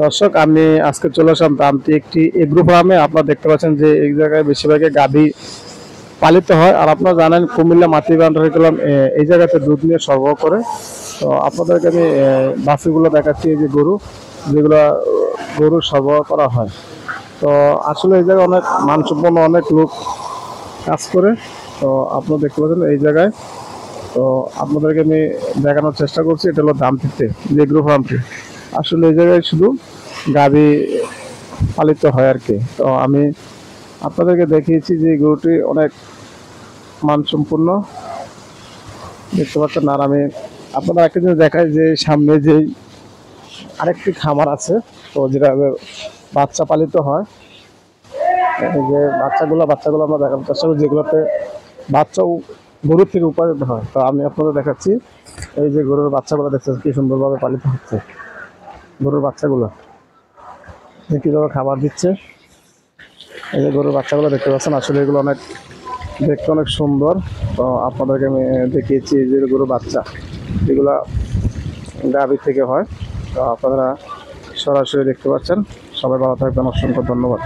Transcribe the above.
দর্শক, আমি আজকে চলে আসলাম প্রান্তিক একটি এগ্রো ফার্মে। আপনারা দেখতে পাচ্ছেন যে এই জায়গায় বেশিরভাগই গাভী পালিত হয়। আর আপনারা জানেন কুমিল্লা মাতৃবান কারিকুলাম এই জায়গাতে দুধ নিয়ে সরবরাহ করে। তো আপনাদেরকে আমি বাছুরগুলো দেখাচ্ছি, এই যে গরু যেগুলো গরু সরবরাহ করা হয়। তো আসলে এই জায়গায় অনেক মানসম্পন্ন অনেক লোক কাজ করে। তো আপনারা দেখতে পাচ্ছেন এই জায়গায়। তো আপনাদেরকে আমি দেখানোর চেষ্টা করছি, এটা হলো দামটিতে যে এগ্রো ফার্মটি। আসলে এই জায়গায় শুধু গাভী পালিত হয় আর কি। তো আমি আপনাদেরকে দেখিয়েছি যে গরুটি অনেক মানসম্পন্ন, দেখতে পাচ্ছেন। আর আমি আপনারা একটা জিনিস দেখাই যে সামনে যে আরেকটি খামার আছে, তো যেটা বাচ্চা পালিত হয়। এই যে বাচ্চাগুলো আমরা দেখানোর চেষ্টা করি, যেগুলোতে বাচ্চাও গরুর থেকে উৎপাদিত হয়। তো আমি আপনাদের দেখাচ্ছি, এই যে গরুর বাচ্চাগুলো দেখছেন কি সুন্দরভাবে পালিত হচ্ছে। গরুর বাচ্চাগুলো কীভাবে খাবার দিচ্ছে, এই যে গরুর বাচ্চাগুলো দেখতে পাচ্ছেন। আসলে এগুলো অনেক দেখতে অনেক সুন্দর। তো আপনাদেরকে আমি দেখিয়েছি যে গরুর বাচ্চা এগুলা গাভী থেকে হয়। তো আপনারা সরাসরি দেখতে পাচ্ছেন। সবাই ভালো থাকবেন, অসংখ্য ধন্যবাদ।